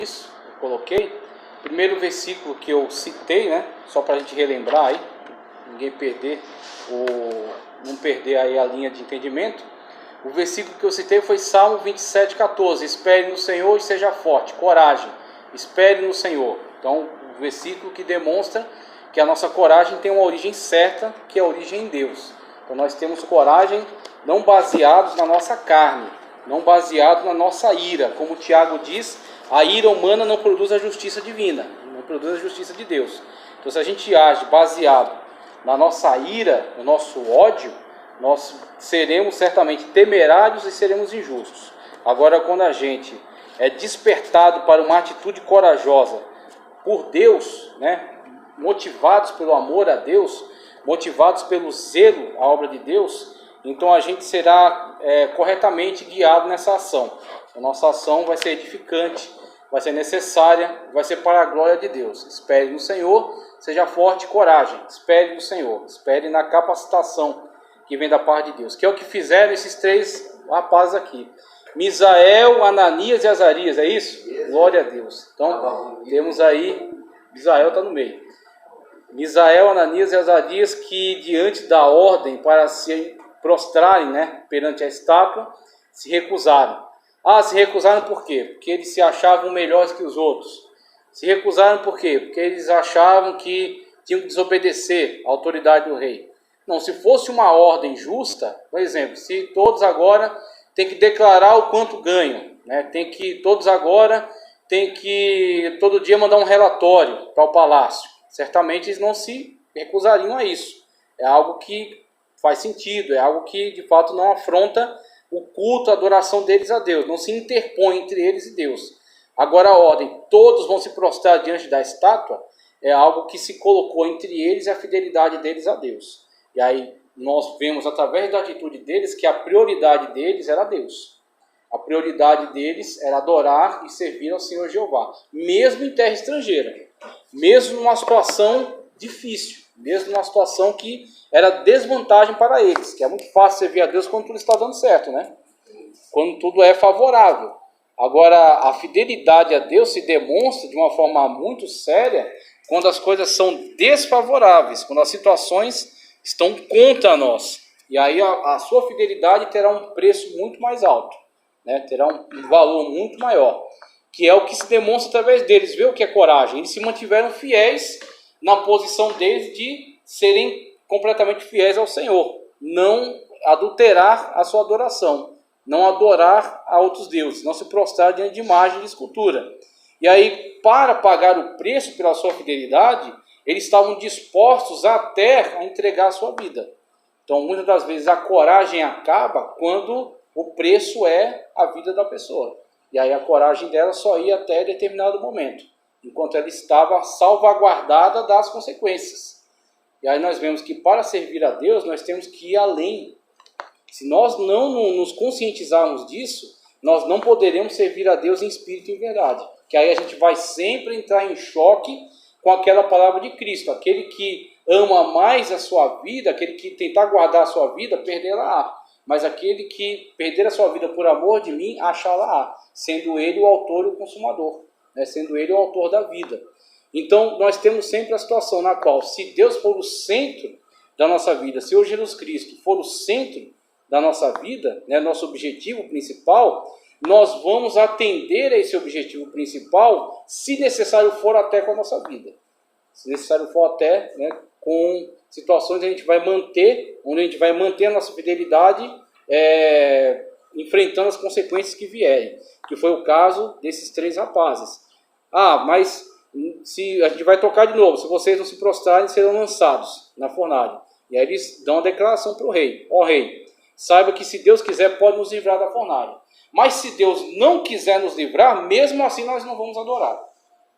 isso, eu coloquei. Primeiro versículo que eu citei, né? Só para a gente relembrar aí, ninguém perder não perder aí a linha de entendimento. O versículo que eu citei foi Salmo 27:14. Espere no Senhor e seja forte, coragem. Espere no Senhor. Então, o versículo que demonstra que a nossa coragem tem uma origem certa, que é a origem em Deus. Então, nós temos coragem não baseados na nossa carne, não baseado na nossa ira. Como Tiago diz, a ira humana não produz a justiça divina, não produz a justiça de Deus. Então, se a gente age baseado na nossa ira, no nosso ódio, nós seremos certamente temerários e seremos injustos. Agora, quando a gente é despertado para uma atitude corajosa por Deus, né, motivados pelo amor a Deus, motivados pelo zelo à obra de Deus, então a gente será corretamente guiado nessa ação. A nossa ação vai ser edificante, vai ser necessária, vai ser para a glória de Deus. Espere no Senhor, seja forte e coragem. Espere no Senhor, espere na capacitação que vem da parte de Deus. Que é o que fizeram esses três rapazes aqui. Misael, Ananias e Azarias, é isso? Glória a Deus. Então, temos aí, Misael está no meio. Misael, Ananias e Azarias, que diante da ordem para se prostrarem, né, perante a estátua, se recusaram. Se recusaram por quê? Porque eles se achavam melhores que os outros. Se recusaram por quê? Porque eles achavam que tinham que desobedecer à autoridade do rei. Não, se fosse uma ordem justa, por exemplo, se todos agora têm que declarar o quanto ganham, né? Todos agora têm que todo dia mandar um relatório para o palácio. Certamente eles não se recusariam a isso. É algo que faz sentido, é algo que de fato não afronta o culto, a adoração deles a Deus, não se interpõe entre eles e Deus. Agora a ordem, todos vão se prostrar diante da estátua, é algo que se colocou entre eles e a fidelidade deles a Deus. E aí nós vemos através da atitude deles que a prioridade deles era Deus. A prioridade deles era adorar e servir ao Senhor Jeová, mesmo em terra estrangeira, mesmo numa situação difícil, mesmo numa situação que era desvantagem para eles, que é muito fácil servir a Deus quando tudo está dando certo, né? Quando tudo é favorável. Agora, a fidelidade a Deus se demonstra de uma forma muito séria quando as coisas são desfavoráveis, quando as situações estão contra nós. E aí a sua fidelidade terá um preço muito mais alto, né? Terá um valor muito maior, que é o que se demonstra através deles. Vê o que é coragem? Eles se mantiveram fiéis na posição deles de serem completamente fiéis ao Senhor, não adulterar a sua adoração, não adorar a outros deuses, não se prostrar diante de imagem de escultura. E aí, para pagar o preço pela sua fidelidade, eles estavam dispostos até a entregar a sua vida. Então, muitas das vezes, a coragem acaba quando o preço é a vida da pessoa. E aí a coragem dela só ia até determinado momento, enquanto ela estava salvaguardada das consequências. E aí nós vemos que para servir a Deus, nós temos que ir além. Se nós não nos conscientizarmos disso, nós não poderemos servir a Deus em espírito e em verdade. Que aí a gente vai sempre entrar em choque com aquela palavra de Cristo. Aquele que ama mais a sua vida, aquele que tentar guardar a sua vida, perderá. Mas aquele que perder a sua vida por amor de mim, achá-la, sendo ele o autor e o consumador, né? Sendo ele o autor da vida. Então, nós temos sempre a situação na qual, se Deus for o centro da nossa vida, se o Jesus Cristo for o centro da nossa vida, né, nosso objetivo principal, nós vamos atender a esse objetivo principal, se necessário for até com a nossa vida. Se necessário for até, né, com situações onde a gente vai manter a nossa fidelidade, enfrentando as consequências que vierem, que foi o caso desses três rapazes. Mas se a gente vai tocar de novo, se vocês não se prostrarem, serão lançados na fornalha. E aí eles dão uma declaração para o rei: ó rei, saiba que se Deus quiser pode nos livrar da fornalha, mas se Deus não quiser nos livrar, mesmo assim nós não vamos adorar,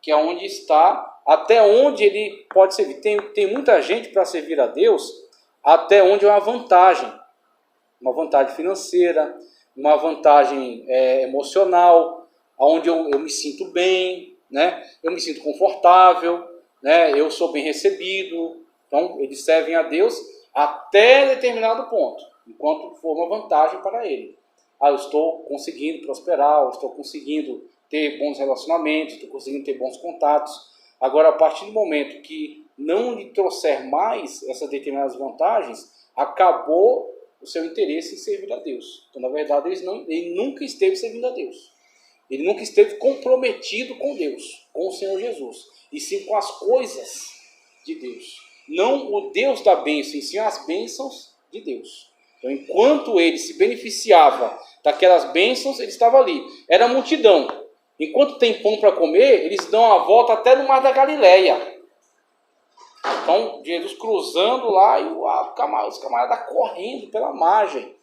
que é onde está, até onde ele pode servir. Tem muita gente para servir a Deus até onde é uma vantagem financeira, uma vantagem emocional, onde eu me sinto bem, né? Eu me sinto confortável, né? Eu sou bem recebido. Então eles servem a Deus até determinado ponto, enquanto for uma vantagem para ele. Eu estou conseguindo prosperar, eu estou conseguindo ter bons relacionamentos, estou conseguindo ter bons contatos. Agora, a partir do momento que não lhe trouxer mais essas determinadas vantagens, acabou o seu interesse em servir a Deus. Então, na verdade, ele nunca esteve servindo a Deus. Ele nunca esteve comprometido com Deus, com o Senhor Jesus, e sim com as coisas de Deus. Não o Deus da bênção, e sim as bênçãos de Deus. Então, enquanto ele se beneficiava daquelas bênçãos, ele estava ali. Era a multidão. Enquanto tem pão para comer, eles dão a volta até no mar da Galileia. Então, Jesus cruzando lá e os camaradas correndo pela margem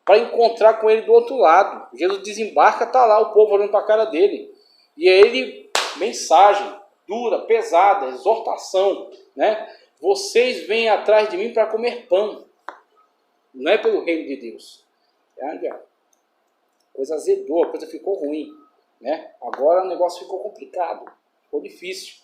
para encontrar com ele do outro lado. Jesus desembarca, está lá o povo olhando para a cara dele. E é ele, mensagem dura, pesada, exortação, né? Vocês vêm atrás de mim para comer pão. Não é pelo reino de Deus. A coisa azedou, a coisa ficou ruim, né? Agora o negócio ficou complicado, ficou difícil.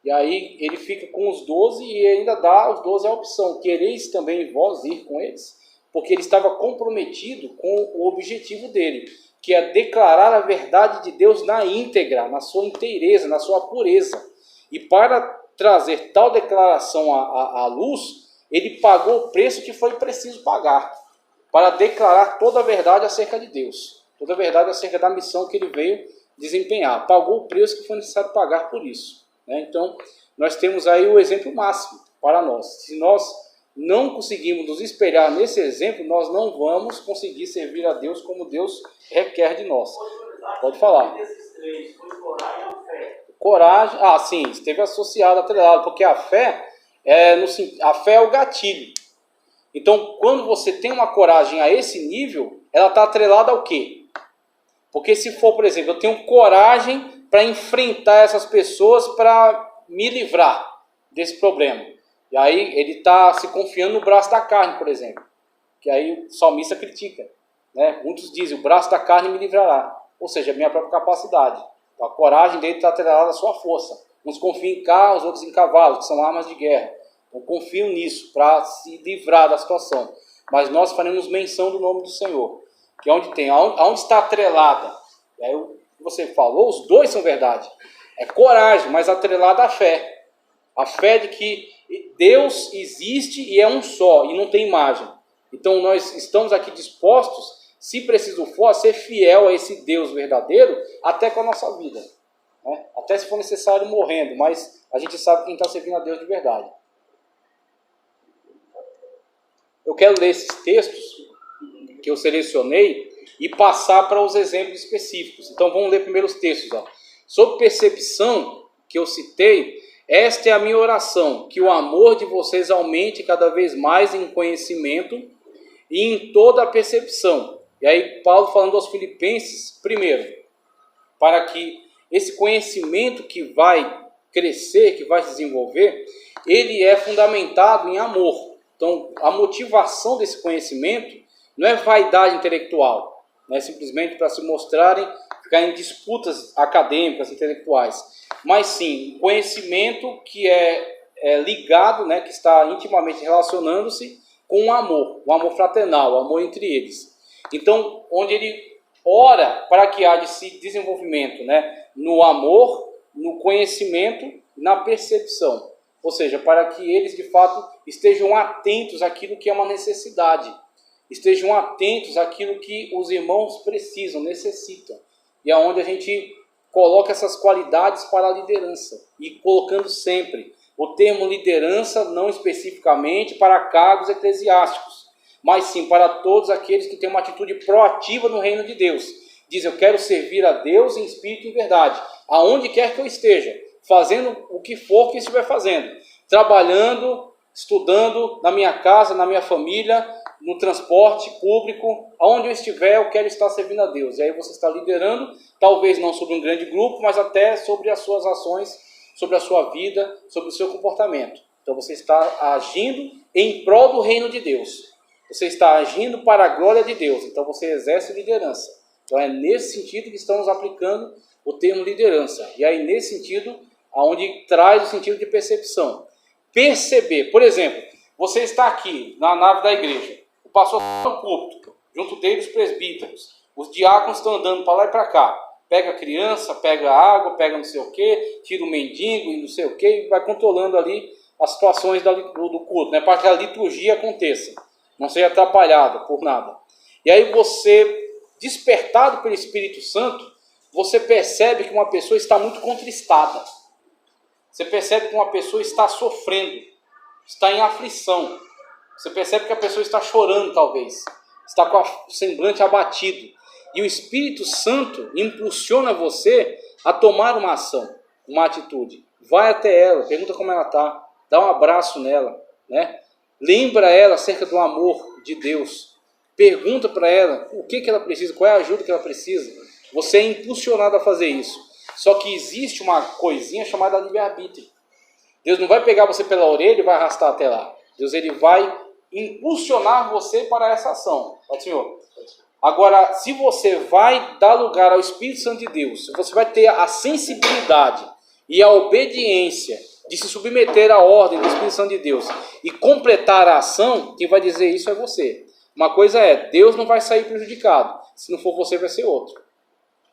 E aí ele fica com os 12 e ainda dá aos 12 a opção: quereis também vós ir com eles? Porque ele estava comprometido com o objetivo dele, que é declarar a verdade de Deus na íntegra, na sua inteireza, na sua pureza. E para trazer tal declaração à luz, ele pagou o preço que foi preciso pagar, para declarar toda a verdade acerca de Deus, toda a verdade acerca da missão que ele veio desempenhar. Pagou o preço que foi necessário pagar por isso. Então, nós temos aí o exemplo máximo para nós. Se nós não conseguimos nos espelhar nesse exemplo, nós não vamos conseguir servir a Deus como Deus requer de nós. Pode falar. Coragem, sim, esteve associado, atrelado, porque a fé é o gatilho. Então, quando você tem uma coragem a esse nível, ela está atrelada ao quê? Porque se for, por exemplo, eu tenho coragem para enfrentar essas pessoas, para me livrar desse problema. E aí ele está se confiando no braço da carne, por exemplo. Que aí o salmista critica, né? Muitos dizem: o braço da carne me livrará. Ou seja, a minha própria capacidade. Então, a coragem dele está atrelada à sua força. Uns confiam em carros, outros em cavalos, que são armas de guerra. Então confiam nisso para se livrar da situação. Mas nós faremos menção do nome do Senhor, que é onde tem, aonde está atrelada. E aí você falou, os dois são verdade. É coragem, mas atrelada à fé. A fé de que Deus existe e é um só, e não tem imagem. Então nós estamos aqui dispostos, se preciso for, a ser fiel a esse Deus verdadeiro, até com a nossa vida. Né? Até se for necessário morrendo, mas a gente sabe quem está servindo a Deus de verdade. Eu quero ler esses textos que eu selecionei e passar para os exemplos específicos. Então vamos ler primeiro os textos. Sobre percepção, que eu citei, esta é a minha oração: que o amor de vocês aumente cada vez mais em conhecimento e em toda a percepção. E aí Paulo falando aos Filipenses, primeiro, para que esse conhecimento que vai crescer, que vai se desenvolver, ele é fundamentado em amor. Então a motivação desse conhecimento não é vaidade intelectual, não é simplesmente para se mostrarem, ficar em disputas acadêmicas, intelectuais, mas sim conhecimento que é ligado, né, que está intimamente relacionando-se com o amor fraternal, o amor entre eles. Então, onde ele ora para que haja esse desenvolvimento, né, no amor, no conhecimento, na percepção. Ou seja, para que eles de fato estejam atentos àquilo que é uma necessidade, estejam atentos àquilo que os irmãos precisam, necessitam. E é onde a gente coloca essas qualidades para a liderança. E colocando sempre o termo liderança, não especificamente para cargos eclesiásticos, mas sim para todos aqueles que têm uma atitude proativa no reino de Deus. Diz: eu quero servir a Deus em espírito e em verdade, aonde quer que eu esteja, fazendo o que for que estiver fazendo, trabalhando, estudando, na minha casa, na minha família, no transporte público, aonde eu estiver, eu quero estar servindo a Deus. E aí você está liderando, talvez não sobre um grande grupo, mas até sobre as suas ações, sobre a sua vida, sobre o seu comportamento. Então você está agindo em prol do reino de Deus. Você está agindo para a glória de Deus. Então você exerce liderança. Então é nesse sentido que estamos aplicando o termo liderança. E aí nesse sentido, aonde traz o sentido de percepção. Perceber, por exemplo, você está aqui na nave da igreja, o pastor está no púlpito, junto dele os presbíteros, os diáconos estão andando para lá e para cá. Pega a criança, pega a água, pega não sei o que, tira o mendigo e não sei o que, e vai controlando ali as situações do culto, né, para que a liturgia aconteça, não seja atrapalhada por nada. E aí você, despertado pelo Espírito Santo, você percebe que uma pessoa está muito contristada. Você percebe que uma pessoa está sofrendo, está em aflição. Você percebe que a pessoa está chorando, talvez. Está com o semblante abatido. E o Espírito Santo impulsiona você a tomar uma ação, uma atitude. Vai até ela, pergunta como ela está, dá um abraço nela, né? Lembra ela acerca do amor de Deus. Pergunta para ela o que ela precisa, qual é a ajuda que ela precisa. Você é impulsionado a fazer isso. Só que existe uma coisinha chamada livre-arbítrio. Deus não vai pegar você pela orelha e vai arrastar até lá. Deus ele vai impulsionar você para essa ação. Ó, Senhor. Agora, se você vai dar lugar ao Espírito Santo de Deus, se você vai ter a sensibilidade e a obediência de se submeter à ordem do Espírito Santo de Deus e completar a ação, quem vai dizer isso é você. Uma coisa é, Deus não vai sair prejudicado. Se não for você, vai ser outro.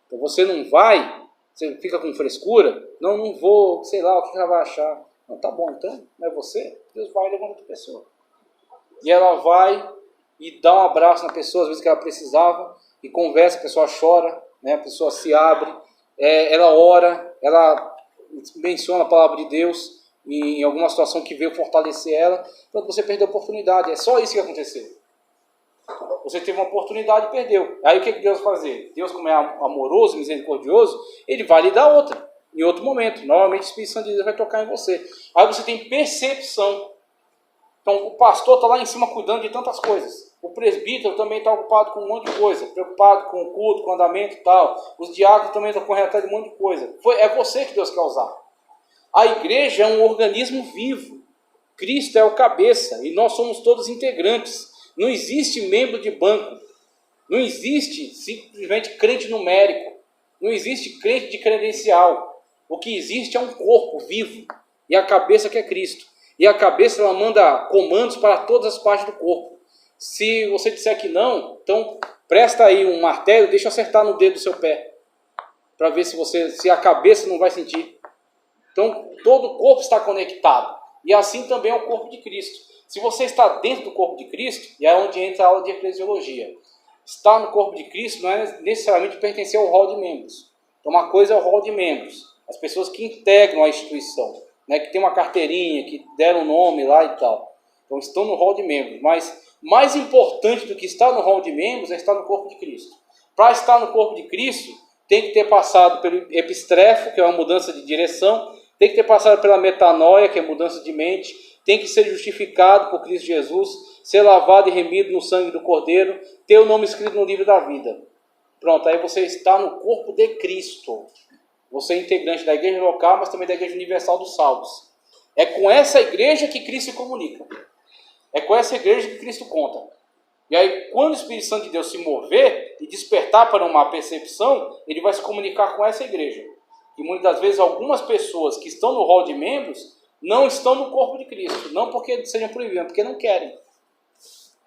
Então você não vai, você fica com frescura, não vou, sei lá, o que ela vai achar. Não, tá bom, então, não é você? Deus vai levando outra pessoa. E ela vai e dá um abraço na pessoa, às vezes que ela precisava, e conversa, a pessoa chora, né? A pessoa se abre, ela ora, ela menciona a palavra de Deus em alguma situação que veio fortalecer ela. Então você perdeu a oportunidade, é só isso que aconteceu. Você teve uma oportunidade e perdeu. Aí o que Deus vai fazer? Deus, como é amoroso, misericordioso, ele vai lhe dar outra, em outro momento. Normalmente o Espírito Santo de Deus vai tocar em você. Aí você tem percepção. Então o pastor está lá em cima cuidando de tantas coisas. O presbítero também está ocupado com um monte de coisa, preocupado com o culto, com o andamento e tal. Os diáconos também estão correndo atrás de um monte de coisa. É você que Deus quer usar. A igreja é um organismo vivo. Cristo é o cabeça e nós somos todos integrantes. Não existe membro de banco. Não existe simplesmente crente numérico. Não existe crente de credencial. O que existe é um corpo vivo e a cabeça que é Cristo. E a cabeça ela manda comandos para todas as partes do corpo. Se você disser que não, então presta aí um martelo, deixa eu acertar no dedo do seu pé, para ver se a cabeça não vai sentir. Então todo o corpo está conectado. E assim também é o corpo de Cristo. Se você está dentro do corpo de Cristo, e é onde entra a aula de eclesiologia. Estar no corpo de Cristo não é necessariamente pertencer ao rol de membros. Então uma coisa é o rol de membros, as pessoas que integram a instituição, né, que tem uma carteirinha, que deram o nome lá e tal. Então estão no rol de membros. Mas mais importante do que estar no rol de membros é estar no corpo de Cristo. Para estar no corpo de Cristo, tem que ter passado pelo epistrefo, que é uma mudança de direção, tem que ter passado pela metanoia, que é mudança de mente, tem que ser justificado por Cristo Jesus, ser lavado e remido no sangue do Cordeiro, ter o nome escrito no livro da vida. Pronto, aí você está no corpo de Cristo. Você é integrante da igreja local, mas também da igreja universal dos salvos. É com essa igreja que Cristo se comunica. É com essa igreja que Cristo conta. E aí, quando o Espírito Santo de Deus se mover e despertar para uma percepção, ele vai se comunicar com essa igreja. E muitas das vezes algumas pessoas que estão no rol de membros não estão no corpo de Cristo. Não porque sejam proibidos, porque não querem.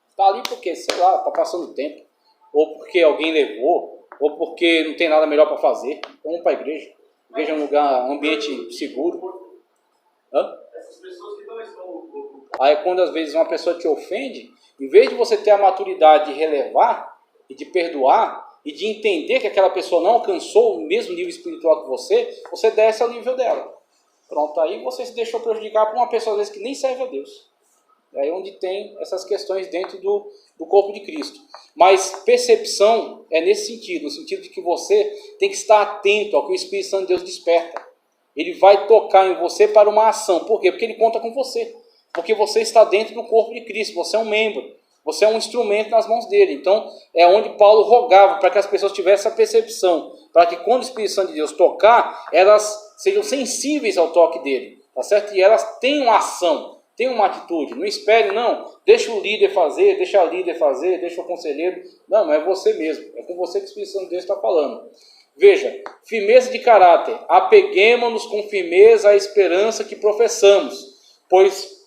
Está ali porque, sei lá, está passando tempo. Ou porque alguém levou. Ou porque não tem nada melhor para fazer. Então vamos para a igreja. A igreja é um lugar, um ambiente seguro. Hã? Essas pessoas que não estão... Aí quando às vezes uma pessoa te ofende, em vez de você ter a maturidade de relevar e de perdoar, e de entender que aquela pessoa não alcançou o mesmo nível espiritual que você desce ao nível dela. Pronto, aí você se deixou prejudicar por uma pessoa às vezes que nem serve a Deus. É aí onde tem essas questões dentro do corpo de Cristo. Mas percepção é nesse sentido, no sentido de que você tem que estar atento ao que o Espírito Santo de Deus desperta. Ele vai tocar em você para uma ação. Por quê? Porque ele conta com você. Porque você está dentro do corpo de Cristo, você é um membro. Você é um instrumento nas mãos dele. Então, é onde Paulo rogava para que as pessoas tivessem essa percepção. Para que quando o Espírito Santo de Deus tocar, elas sejam sensíveis ao toque dele. Tá certo? E elas tenham ação, tenham uma atitude. Não espere, não. Deixa o líder fazer, deixa a líder fazer, deixa o conselheiro. Não é você mesmo. É com você que o Espírito Santo de Deus está falando. Veja, firmeza de caráter. Apeguemo-nos com firmeza à esperança que professamos. Pois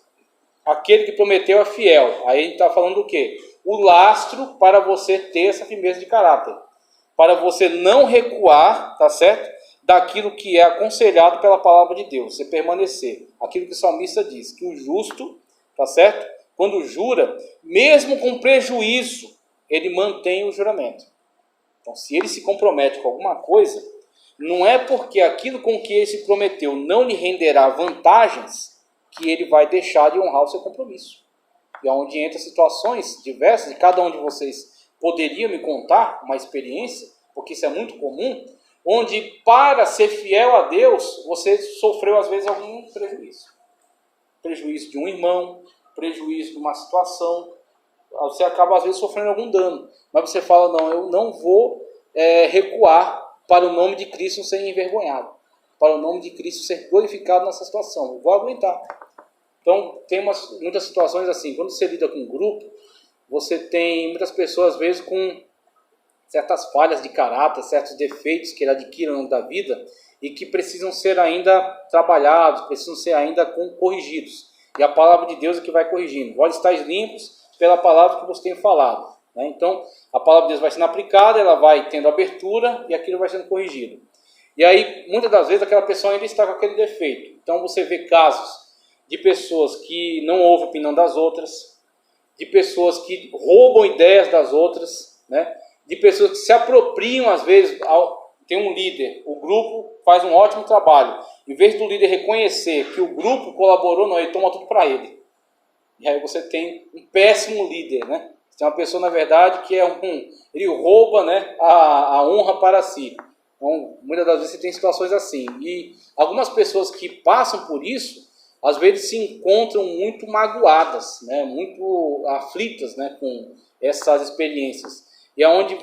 aquele que prometeu é fiel. Aí a gente está falando do quê? O lastro para você ter essa firmeza de caráter. para você não recuar, tá certo? Daquilo que é aconselhado pela palavra de Deus, você permanecer. Aquilo que o salmista diz, que o justo, tá certo? Quando jura, mesmo com prejuízo, ele mantém o juramento. Então, se ele se compromete com alguma coisa, não é porque aquilo com que ele se prometeu não lhe renderá vantagens que ele vai deixar de honrar o seu compromisso. E é onde entra situações diversas, e cada um de vocês poderia me contar uma experiência, porque isso é muito comum, onde para ser fiel a Deus, você sofreu às vezes algum prejuízo. Prejuízo de um irmão, prejuízo de uma situação, você acaba às vezes sofrendo algum dano, mas você fala, não, eu não vou recuar para o nome de Cristo ser envergonhado, para o nome de Cristo ser glorificado nessa situação, eu vou aguentar. Então tem muitas situações assim, quando você lida com um grupo, você tem muitas pessoas às vezes com certas falhas de caráter, certos defeitos que ele adquire ao longo da vida e que precisam ser ainda trabalhados, precisam ser ainda corrigidos. E a palavra de Deus é que vai corrigindo. Vós estáis limpos pela palavra que você tem falado. Né? Então, a palavra de Deus vai sendo aplicada, ela vai tendo abertura e aquilo vai sendo corrigido. E aí, muitas das vezes, aquela pessoa ainda está com aquele defeito. Então, você vê casos de pessoas que não ouvem a opinião das outras, de pessoas que roubam ideias das outras, né? De pessoas que se apropriam, às vezes, tem um líder, o grupo faz um ótimo trabalho. Em vez do líder reconhecer que o grupo colaborou, não, ele toma tudo para ele. E aí você tem um péssimo líder, né? Você tem uma pessoa, na verdade, que ele rouba, né, a honra para si. Então, muitas das vezes você tem situações assim. E algumas pessoas que passam por isso, às vezes se encontram muito magoadas, né, muito aflitas, né, com essas experiências. E é onde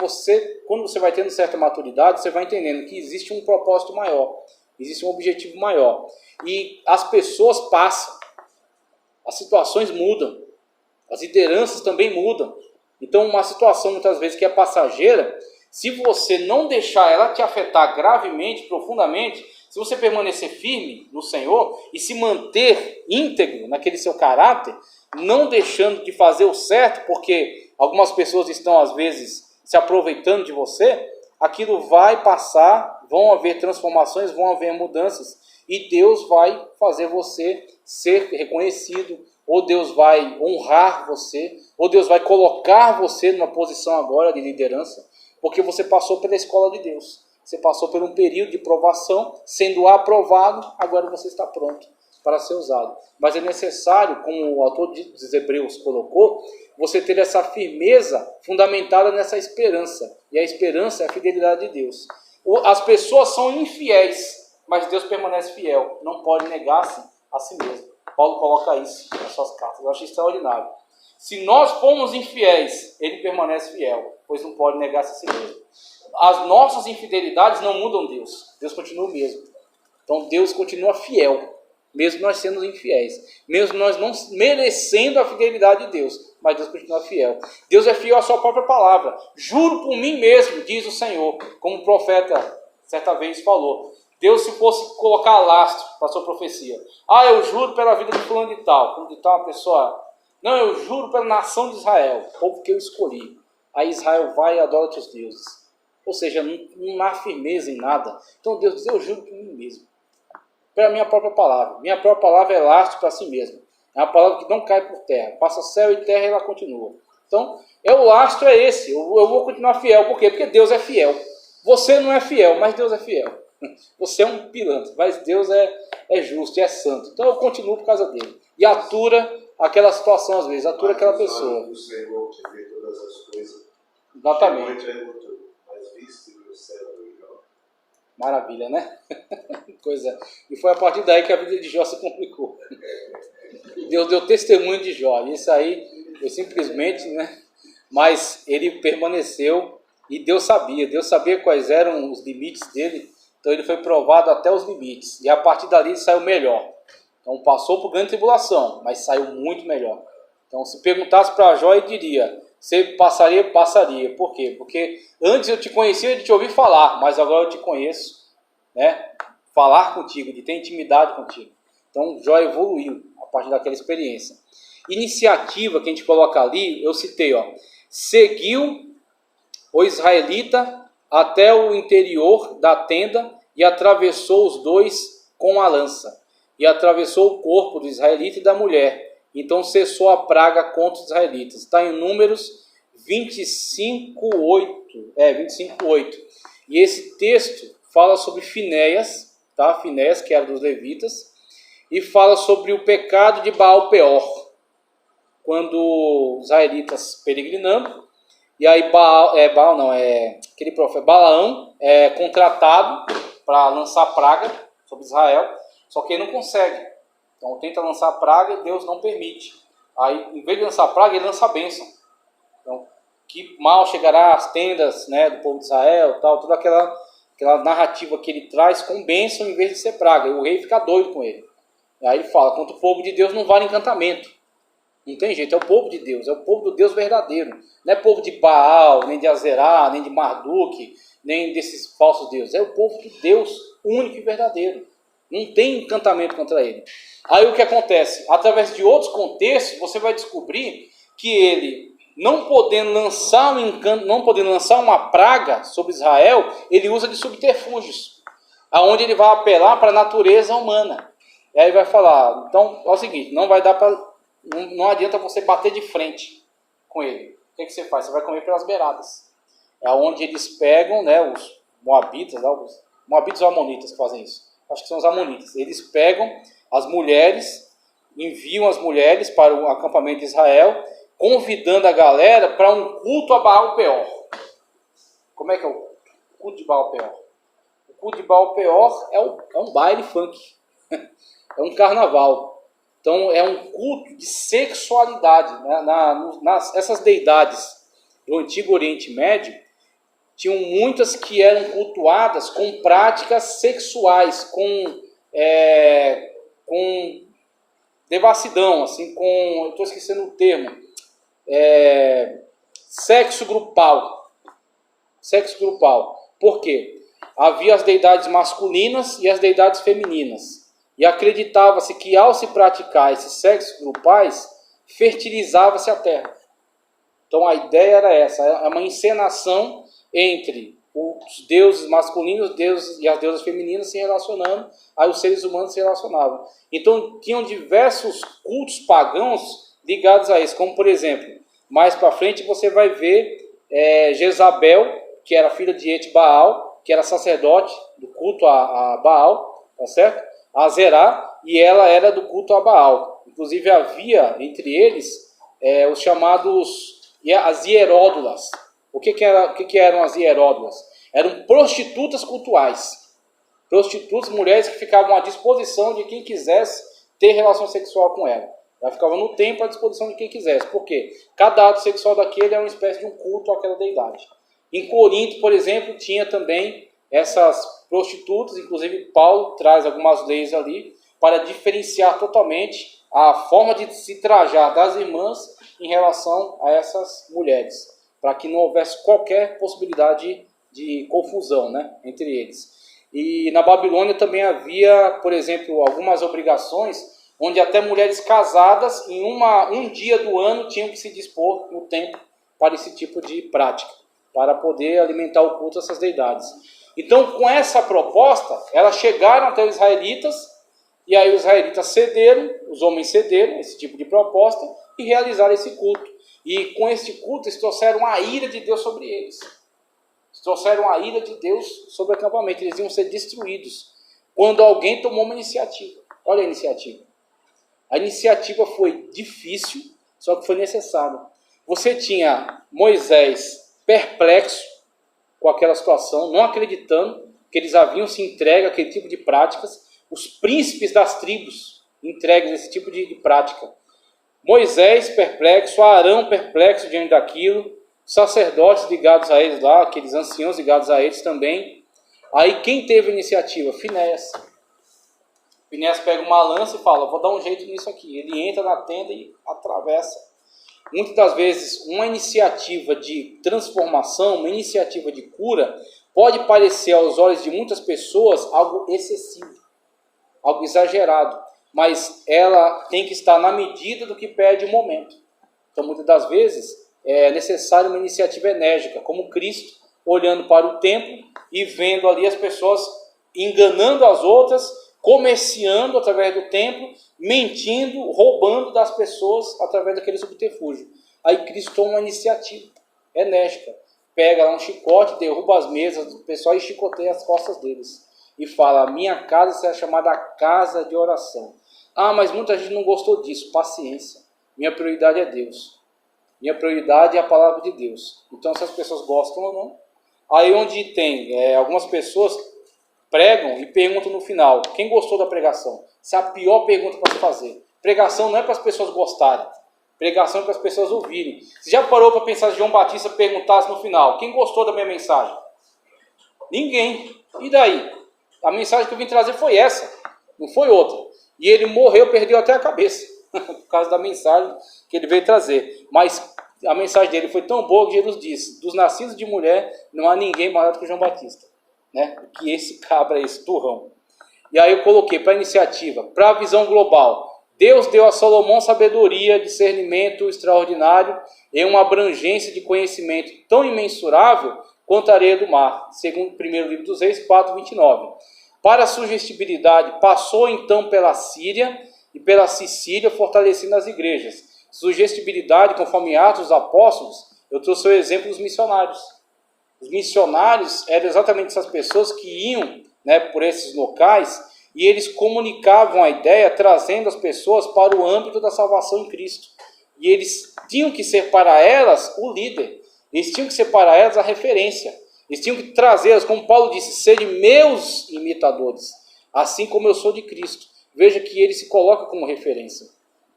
quando você vai tendo certa maturidade, você vai entendendo que existe um propósito maior, existe um objetivo maior. E as pessoas passam, as situações mudam, as lideranças também mudam. Então, uma situação muitas vezes que é passageira, se você não deixar ela te afetar gravemente, profundamente, se você permanecer firme no Senhor e se manter íntegro naquele seu caráter, não deixando de fazer o certo, porque algumas pessoas estão às vezes se aproveitando de você, aquilo vai passar, vão haver transformações, vão haver mudanças, e Deus vai fazer você ser reconhecido, ou Deus vai honrar você, ou Deus vai colocar você numa posição agora de liderança, porque você passou pela escola de Deus, você passou por um período de provação, sendo aprovado, agora você está pronto para ser usado. Mas é necessário, como o autor dos Hebreus colocou, você ter essa firmeza fundamentada nessa esperança. E a esperança é a fidelidade de Deus. As pessoas são infiéis, mas Deus permanece fiel. Não pode negar-se a si mesmo. Paulo coloca isso nas suas cartas. Eu acho extraordinário. Se nós formos infiéis, ele permanece fiel, pois não pode negar-se a si mesmo. As nossas infidelidades não mudam Deus. Deus continua o mesmo. Então Deus continua fiel, mesmo nós sendo infiéis, mesmo nós não merecendo a fidelidade de Deus, mas Deus continua fiel. Deus é fiel à sua própria palavra. Juro por mim mesmo, diz o Senhor, como o profeta certa vez falou. Deus, se fosse colocar lastro para a sua profecia, eu juro pela vida de fulano de tal uma pessoa, não, eu juro pela nação de Israel, o povo que eu escolhi. Aí Israel vai e adora outros deuses. Ou seja, não há firmeza em nada. Então Deus diz, eu juro por mim mesmo. Pela minha própria palavra. Minha própria palavra é lastro para si mesmo. É uma palavra que não cai por terra. Passa céu e terra e ela continua. Então, o lastro é esse. Eu vou continuar fiel. Por quê? Porque Deus é fiel. Você não é fiel, mas Deus é fiel. Você é um pilantra, mas Deus é justo e é santo. Então eu continuo por causa dele. E atura aquela situação às vezes. Atura aquela pessoa. O Senhor te vê todas as coisas. Exatamente. Mas viste o céu do Jó. Maravilha, né? Coisa. E foi a partir daí que a vida de Jó se complicou. Deus deu testemunho de Jó. E isso aí foi simplesmente, né? Mas ele permaneceu e Deus sabia quais eram os limites dele. Então ele foi provado até os limites. E a partir dali ele saiu melhor. Então passou por grande tribulação, mas saiu muito melhor. Então se perguntasse para Jó, ele diria: você passaria? Passaria. Por quê? Porque antes eu te conhecia de te ouvir falar, mas agora eu te conheço, né? Falar contigo, de ter intimidade contigo. Então Jó evoluiu a partir daquela experiência. Iniciativa que a gente coloca ali, eu citei, seguiu o israelita até o interior da tenda e atravessou os dois com a lança. E atravessou o corpo do israelita e da mulher. Então cessou a praga contra os israelitas. Está em Números 25:8. 25:8. E esse texto fala sobre Finéias, tá? Finéias, que era dos levitas, e fala sobre o pecado de Baal-Peor. Quando os israelitas peregrinando, e aí aquele profeta Balaão é contratado para lançar praga sobre Israel, só que ele não consegue. Então tenta lançar praga e Deus não permite. Aí, em vez de lançar praga, ele lança a bênção. Então, que mal chegará às tendas, né, do povo de Israel, tal, toda aquela narrativa que ele traz com bênção em vez de ser praga. E o rei fica doido com ele. E aí ele fala, quanto o povo de Deus não vale encantamento. Não tem jeito, é o povo de Deus, é o povo do Deus verdadeiro. Não é povo de Baal, nem de Azerá, nem de Marduk, nem desses falsos deuses. É o povo de Deus, único e verdadeiro. Não tem encantamento contra ele. Aí o que acontece? Através de outros contextos, você vai descobrir que ele, não podendo lançar uma praga sobre Israel, ele usa de subterfúgios, aonde ele vai apelar para a natureza humana. E aí vai falar, então é o seguinte, não vai dar para... Não adianta você bater de frente com ele. O que você faz? Você vai comer pelas beiradas. É onde eles pegam, né, os moabitas, os moabitas ou amonitas que fazem isso? Acho que são os amonitas. Eles pegam as mulheres, enviam as mulheres para o acampamento de Israel, convidando a galera para um culto a Baal-Peor. Como é que é o culto de Baal-Peor? O culto de Baal-Peor é um baile funk. É um carnaval. Então é um culto de sexualidade. Essas deidades do Antigo Oriente Médio, tinham muitas que eram cultuadas com práticas sexuais, com devassidão, assim, eu estou esquecendo o termo, sexo grupal. Sexo grupal. Por quê? Havia as deidades masculinas e as deidades femininas. E acreditava-se que ao se praticar esses sexos grupais, fertilizava-se a terra. Então a ideia era essa, é uma encenação entre os deuses masculinos e as deusas femininas se relacionando, aí os seres humanos se relacionavam. Então tinham diversos cultos pagãos ligados a isso, como por exemplo, mais para frente você vai ver Jezabel, que era filha de Et-Baal, que era sacerdote do culto a Baal, tá certo? A Zerá, e ela era do culto a Baal. Inclusive havia entre eles os chamados as hieródulas. O que eram as hieródulas? Eram prostitutas cultuais. Prostitutas, mulheres que ficavam à disposição de quem quisesse ter relação sexual com ela. Ela ficava no templo à disposição de quem quisesse. Por quê? Cada ato sexual daquele é uma espécie de um culto àquela deidade. Em Corinto, por exemplo, tinha também essas prostitutas, inclusive Paulo traz algumas leis ali para diferenciar totalmente a forma de se trajar das irmãs em relação a essas mulheres, para que não houvesse qualquer possibilidade de confusão, né, entre eles. E na Babilônia também havia, por exemplo, algumas obrigações, onde até mulheres casadas em um dia do ano tinham que se dispor no templo para esse tipo de prática, para poder alimentar o culto a essas deidades. Então, com essa proposta, elas chegaram até os israelitas, e aí os israelitas cederam, os homens cederam esse tipo de proposta e realizaram esse culto. E com esse culto, eles trouxeram a ira de Deus sobre eles. Eles trouxeram a ira de Deus sobre o acampamento. Eles iam ser destruídos quando alguém tomou uma iniciativa. Olha a iniciativa. A iniciativa foi difícil, só que foi necessária. Você tinha Moisés perplexo com aquela situação, não acreditando que eles haviam se entregue àquele tipo de práticas, os príncipes das tribos entregues a esse tipo de prática. Moisés perplexo, Arão perplexo diante daquilo, sacerdotes ligados a eles lá, aqueles anciãos ligados a eles também. Aí quem teve a iniciativa? Finéias. Finéias pega uma lança e fala, vou dar um jeito nisso aqui. Ele entra na tenda e atravessa. Muitas das vezes, uma iniciativa de transformação, uma iniciativa de cura, pode parecer aos olhos de muitas pessoas algo excessivo, algo exagerado, mas ela tem que estar na medida do que pede o momento. Então, muitas das vezes, é necessária uma iniciativa enérgica, como Cristo, olhando para o templo e vendo ali as pessoas enganando as outras, comerciando através do templo, mentindo, roubando das pessoas através daquele subterfúgio. Aí Cristo toma uma iniciativa enérgica, pega lá um chicote, derruba as mesas do pessoal e chicoteia as costas deles. E fala, a minha casa será chamada casa de oração. Ah, mas muita gente não gostou disso. Paciência. Minha prioridade é Deus. Minha prioridade é a palavra de Deus. Então, se as pessoas gostam ou não. Aí onde tem algumas pessoas pregam e perguntam no final, quem gostou da pregação? Essa é a pior pergunta para se fazer. Pregação não é para as pessoas gostarem. Pregação é para as pessoas ouvirem. Você já parou para pensar se João Batista perguntasse no final, quem gostou da minha mensagem? Ninguém. E daí? A mensagem que eu vim trazer foi essa, não foi outra. E ele morreu, perdeu até a cabeça, por causa da mensagem que ele veio trazer. Mas a mensagem dele foi tão boa que Jesus disse, dos nascidos de mulher, não há ninguém maior do que João Batista. Né? Que esse cabra, esse turrão. E aí eu coloquei para a iniciativa, para a visão global. Deus deu a Salomão sabedoria, discernimento extraordinário e uma abrangência de conhecimento tão imensurável quanto a areia do mar, segundo o primeiro livro dos Reis, 4:29. Para a sugestibilidade, passou então pela Síria e pela Sicília, fortalecendo as igrejas. Sugestibilidade, conforme Atos dos Apóstolos, eu trouxe o exemplo dos missionários. Os missionários eram exatamente essas pessoas que iam, né, por esses locais e eles comunicavam a ideia, trazendo as pessoas para o âmbito da salvação em Cristo. E eles tinham que ser para elas o líder. Eles tinham que ser para elas a referência. Eles tinham que trazê-las, como Paulo disse, sede meus imitadores, assim como eu sou de Cristo. Veja que ele se coloca como referência.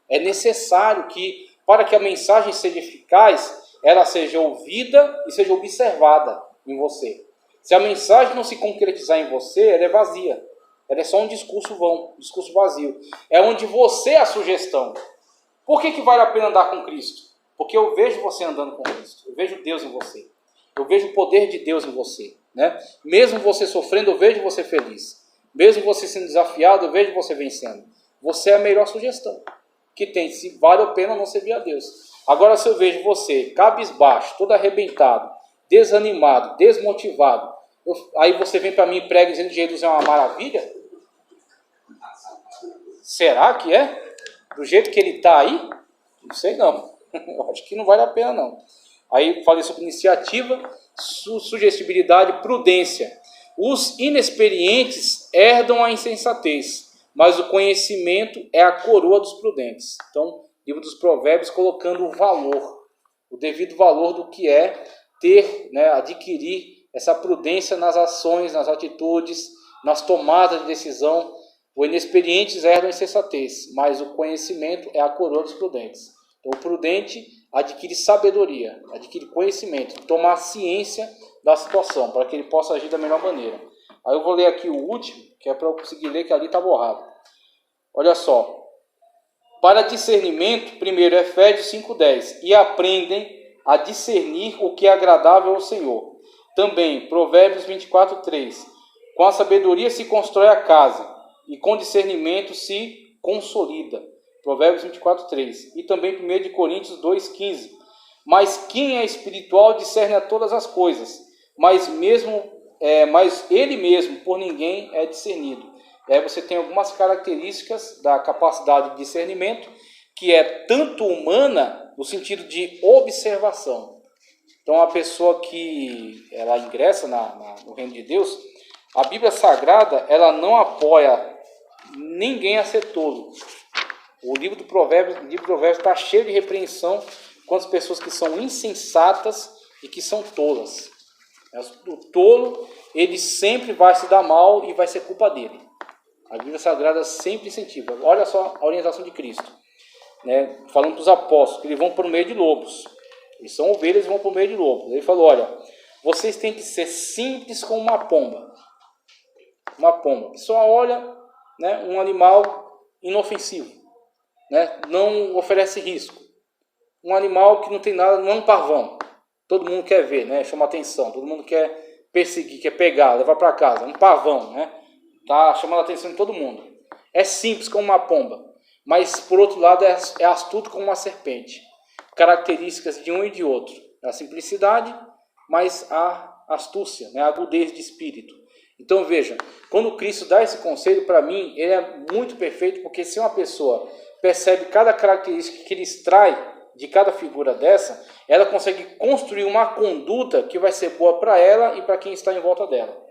É necessário que, para que a mensagem seja eficaz, ela seja ouvida e seja observada em você. Se a mensagem não se concretizar em você, ela é vazia. Ela é só um discurso vão, um discurso vazio. É onde você é a sugestão. Por que vale a pena andar com Cristo? Porque eu vejo você andando com Cristo. Eu vejo Deus em você. Eu vejo o poder de Deus em você. Né? Mesmo você sofrendo, eu vejo você feliz. Mesmo você sendo desafiado, eu vejo você vencendo. Você é a melhor sugestão que tem, se vale a pena ou não servir a Deus. Agora, se eu vejo você cabisbaixo, todo arrebentado, desanimado, desmotivado, aí você vem para mim e prega dizendo que Jesus é uma maravilha? Será que é? Do jeito que ele está aí? Não sei não. Eu acho que não vale a pena não. Aí falei sobre iniciativa, sugestibilidade, prudência. Os inexperientes herdam a insensatez, mas o conhecimento é a coroa dos prudentes. Então, livro dos Provérbios colocando o valor, o devido valor do que é ter, né, adquirir essa prudência nas ações, nas atitudes, nas tomadas de decisão. O inexperiente herdam a insensatez, mas o conhecimento é a coroa dos prudentes. Então, o prudente adquire sabedoria, adquire conhecimento, toma ciência da situação, para que ele possa agir da melhor maneira. Aí eu vou ler aqui o último, que é para eu conseguir ler, que ali está borrado. Olha só. Para discernimento, primeiro Efésios 5:10, e aprendem a discernir o que é agradável ao Senhor. Também Provérbios 24:3, com a sabedoria se constrói a casa, e com discernimento se consolida. Provérbios 24:3. E também 1 Coríntios 2:15. Mas quem é espiritual discerne a todas as coisas, mas ele mesmo por ninguém é discernido. E aí você tem algumas características da capacidade de discernimento, que é tanto humana, no sentido de observação. Então, a pessoa que ela ingressa no reino de Deus, a Bíblia Sagrada, ela não apoia ninguém a ser tolo. O livro do Provérbios está cheio de repreensão com as pessoas que são insensatas e que são tolas. O tolo, ele sempre vai se dar mal e vai ser culpa dele. A Bíblia Sagrada sempre incentiva. Olha só a orientação de Cristo, né? Falando para os apóstolos, que eles vão por meio de lobos. Eles são ovelhas e vão por meio de lobos. Ele falou, olha, vocês têm que ser simples como uma pomba. Uma pomba. A pessoa olha, né, um animal inofensivo, né? Não oferece risco. Um animal que não tem nada, não é um pavão. Todo mundo quer ver, né? Chama atenção. Todo mundo quer perseguir, quer pegar, levar para casa. Um pavão, né? Tá chamando a atenção de todo mundo. É simples como uma pomba, mas por outro lado é astuto como uma serpente. Características de um e de outro. A simplicidade, mas a astúcia, né? Agudez de espírito. Então veja, quando Cristo dá esse conselho, para mim, ele é muito perfeito, porque se uma pessoa percebe cada característica que ele extrai de cada figura dessa, ela consegue construir uma conduta que vai ser boa para ela e para quem está em volta dela.